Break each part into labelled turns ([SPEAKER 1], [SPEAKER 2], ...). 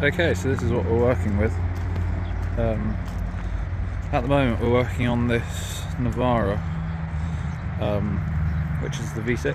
[SPEAKER 1] Okay, so this is what we're working with. At the moment we're working on this Navara, which is the V6.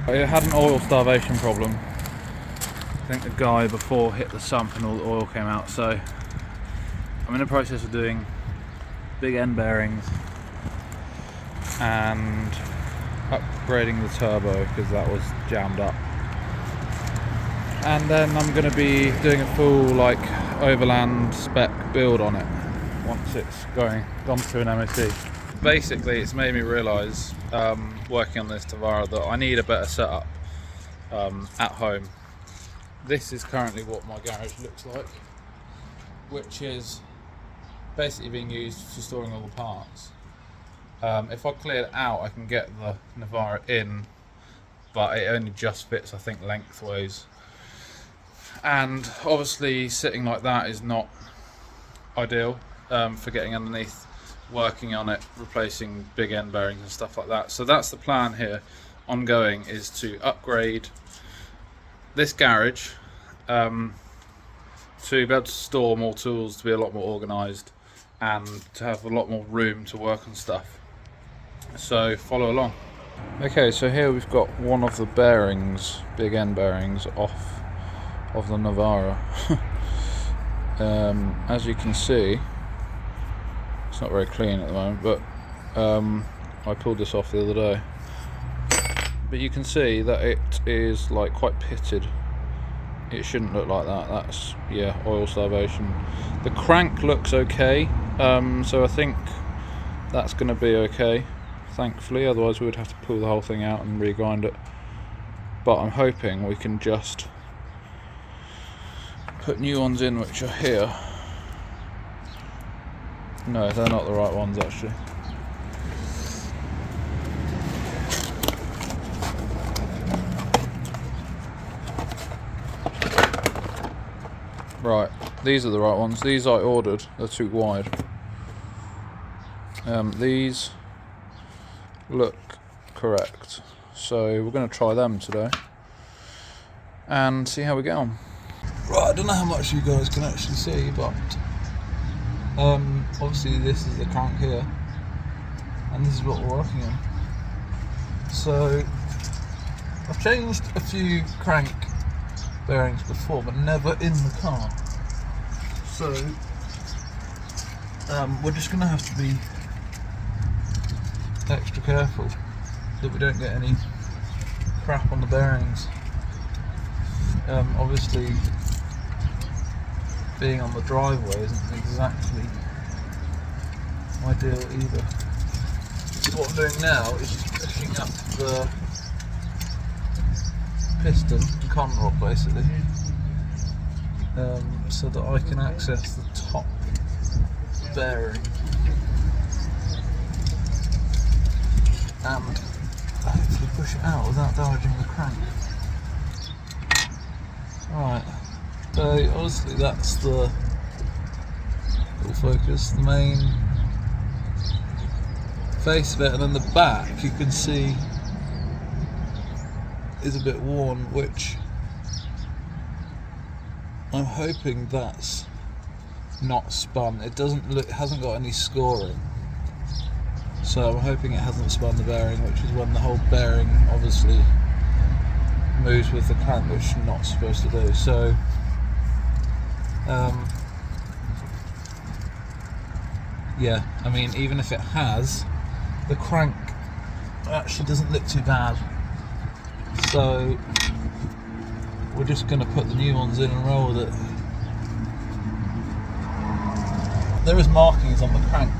[SPEAKER 1] It had an oil starvation problem. I think the guy before hit the sump and all the oil came out, so I'm in the process of doing big end bearings and upgrading the turbo because that was jammed up. And then I'm going to be doing a full overland spec build on it once it's gone through an MOT. Basically, it's made me realise, working on this Navara, that I need a better setup at home. This is currently what my garage looks like, which is basically being used for storing all the parts. If I clear it out, I can get the Navara in, but it only just fits, I think, lengthways. And obviously sitting like that is not ideal for getting underneath, working on it, replacing big end bearings and stuff like that. So that's the plan here ongoing, is to upgrade this garage to be able to store more tools, to be a lot more organised and to have a lot more room to work on stuff. So follow along. Okay, so here we've got one of the bearings, big end bearings, off of the Navara. As you can see, it's not very clean at the moment, but I pulled this off the other day. But you can see that it is quite pitted. It shouldn't look like that. That's, yeah, oil starvation. The crank looks okay, so I think that's going to be okay, thankfully. Otherwise we would have to pull the whole thing out and regrind it. But I'm hoping we can just put new ones in which are here. No, they're not the right ones actually. Right, these are the right ones. These I ordered, they're too wide. These look correct, so we're going to try them today and see how we get on. Right, I don't know how much you guys can actually see, but obviously this is the crank here, and this is what we're working on. So I've changed a few crank bearings before, but never in the car. So we're just going to have to be extra careful that we don't get any crap on the bearings. Obviously, being on the driveway isn't exactly ideal either. So what I'm doing now is just pushing up the piston, con rod basically, so that I can access the top bearing and hopefully push it out without damaging the crank. Right, so obviously that's the little focus, the main face of it, and then the back you can see is a bit worn, which I'm hoping that's not spun. It doesn't look, it hasn't got any scoring, so I'm hoping it hasn't spun the bearing, which is when the whole bearing obviously moves with the crank, which it's not supposed to do. So yeah, I mean, even if it has, the crank actually doesn't look too bad, so we're just going to put the new ones in and roll with it. There is markings on the crank,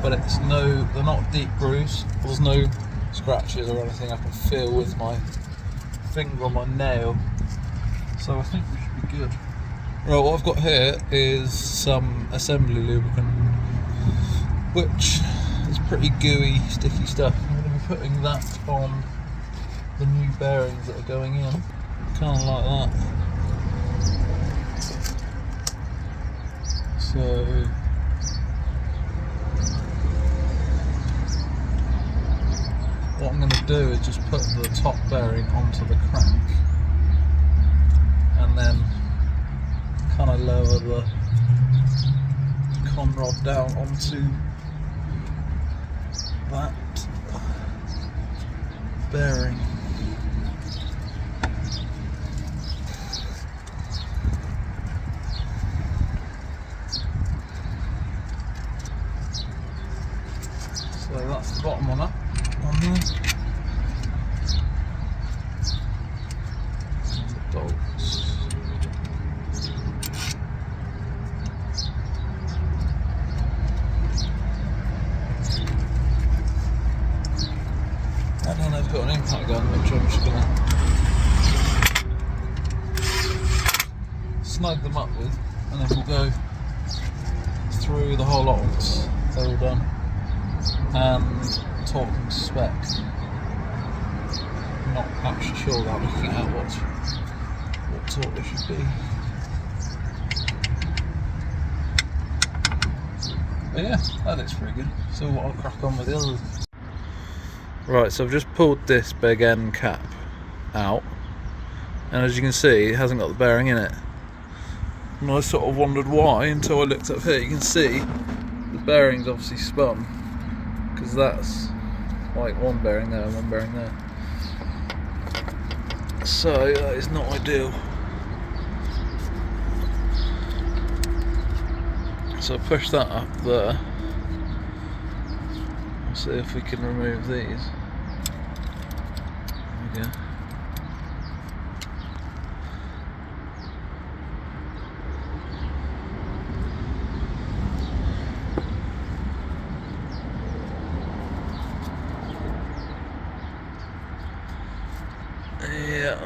[SPEAKER 1] but they're not deep grooves. There's no scratches or anything I can feel with my finger on my nail, so I think we should be good. Right, what I've got here is some assembly lubricant, which is pretty gooey, sticky stuff. I'm going to be putting that on the new bearings that are going in, kind of like that. So what I'm going to do is just put the top bearing onto the crank and then kind of lower the con rod down onto that bearing. So that's the bottom on there. Bolts. And then I've got an impact gun which I'm just going to snug them up with, and then we'll go through the whole lot once they're all done and talking spec. I'm not actually sure without looking at what torque they should be. But yeah, that looks pretty good. So I'll crack on with the others. Right, so I've just pulled this big end cap out, and as you can see, it hasn't got the bearing in it. And I sort of wondered why until I looked up here. You can see the bearing's obviously spun, because that's like one bearing there and one bearing there. So that is not ideal. So I'll push that up there. We'll see if we can remove these. There we go. Yeah,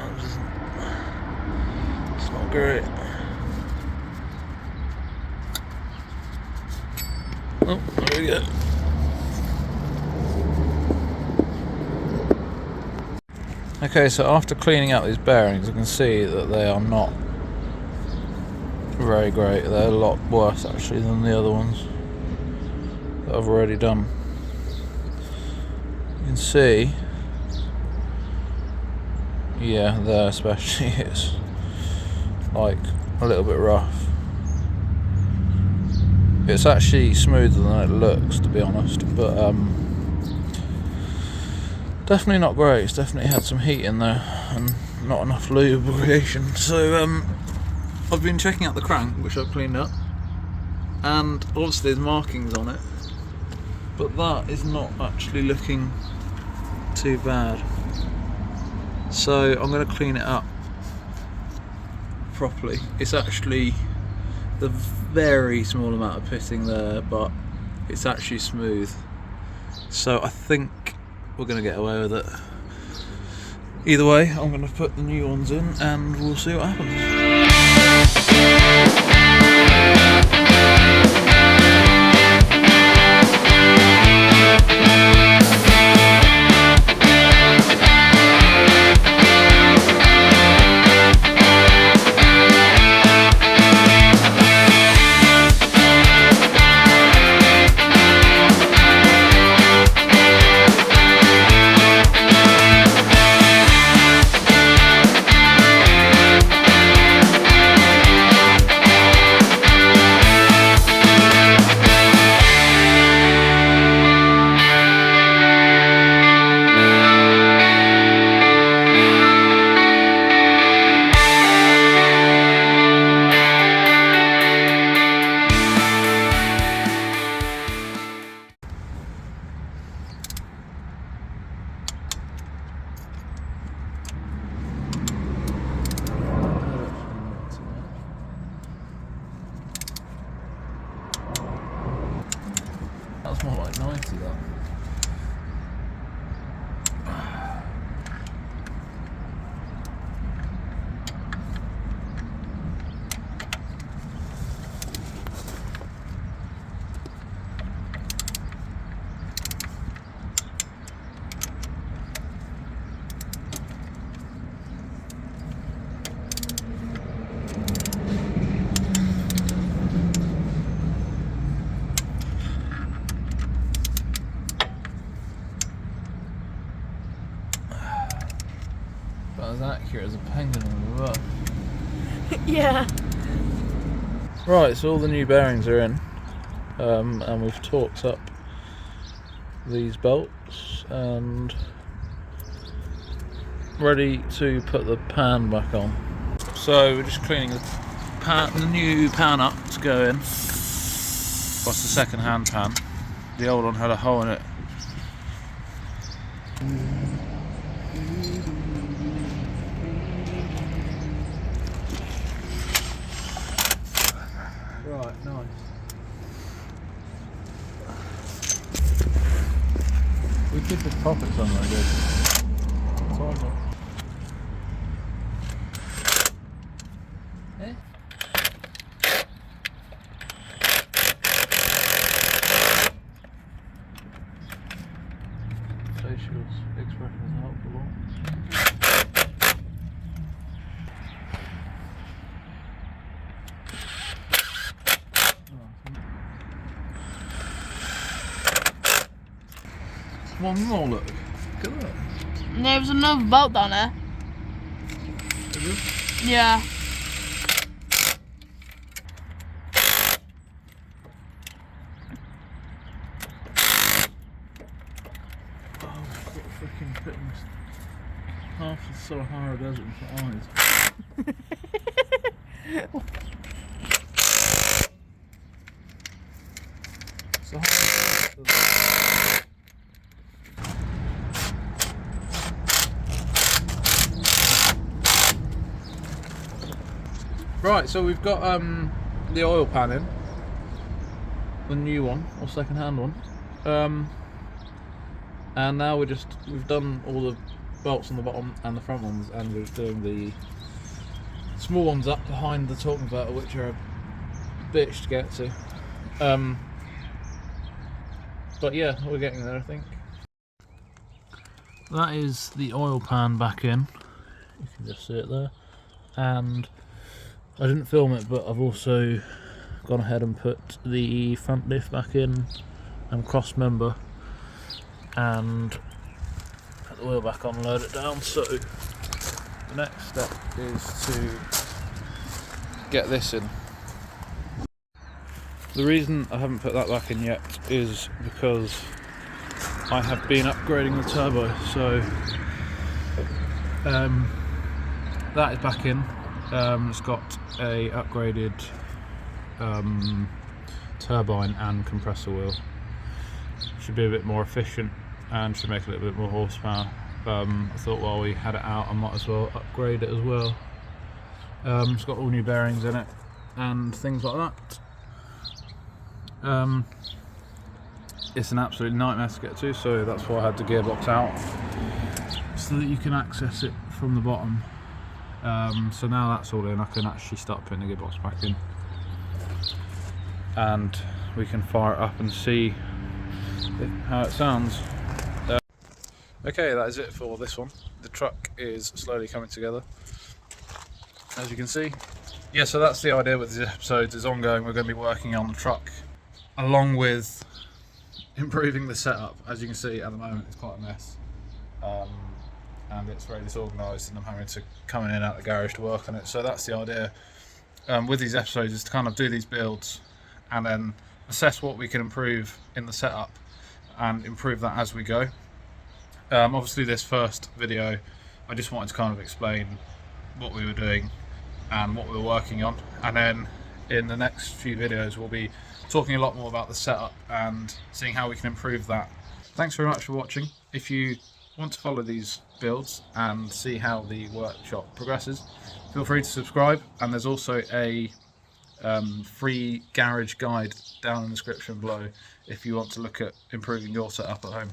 [SPEAKER 1] it's not great. Oh, there we go. Okay, so after cleaning out these bearings, I can see that they are not very great. They're a lot worse actually than the other ones that I've already done. You can see, yeah, there especially it's like a little bit rough. It's actually smoother than it looks, to be honest, but definitely not great. It's definitely had some heat in there and not enough lubrication. So I've been checking out the crank, which I've cleaned up, and obviously there's markings on it, but that is not actually looking too bad. So I'm going to clean it up properly. It's actually a very small amount of pitting there, but it's actually smooth. So I think we're going to get away with it. Either way, I'm going to put the new ones in and we'll see what happens. That's more like 90 though. Right, so all the new bearings are in, and we've torqued up these bolts and ready to put the pan back on. So we're just cleaning the new pan up to go in. What's the second-hand pan? The old one had a hole in it. Right, nice. We did the profits on that, good. Eh? Facials expressions help a lot. One more, look. Look at that.
[SPEAKER 2] There was another bolt down there.
[SPEAKER 1] Is it?
[SPEAKER 2] Yeah.
[SPEAKER 1] Oh, I've got freaking putting half the Sahara Desert for eyes. Right, so we've got the oil pan in, the new one or second-hand one, and now we've done all the bolts on the bottom and the front ones, and we're doing the small ones up behind the torque converter, which are a bitch to get to. But yeah, we're getting there, I think. That is the oil pan back in. You can just see it there. And I didn't film it, but I've also gone ahead and put the front diff back in and cross member, and put the wheel back on and load it down. So the next step is to get this in. The reason I haven't put that back in yet is because I have been upgrading the turbo, so that is back in. It's got a upgraded turbine and compressor wheel. Should be a bit more efficient and should make a little bit more horsepower. I thought while we had it out I might as well upgrade it as well. It's got all new bearings in it and things like that. It's an absolute nightmare to get to, so that's why I had the gearbox out, so that you can access it from the bottom. So now that's all in, I can actually start putting the gearbox back in and we can fire it up and see how it sounds. Okay, that is it for this one. The truck is slowly coming together, as you can see. Yeah, so that's the idea with these episodes, is ongoing. We're going to be working on the truck along with improving the setup. As you can see at the moment it's quite a mess, and it's very disorganised, and I'm having to come in and out of the garage to work on it. So that's the idea with these episodes, is to kind of do these builds and then assess what we can improve in the setup and improve that as we go. Obviously this first video I just wanted to kind of explain what we were doing and what we were working on, and then in the next few videos we'll be talking a lot more about the setup and seeing how we can improve that. Thanks very much for watching. If you want to follow these builds and see how the workshop progresses, feel free to subscribe, and there's also a free garage guide down in the description below if you want to look at improving your setup at home.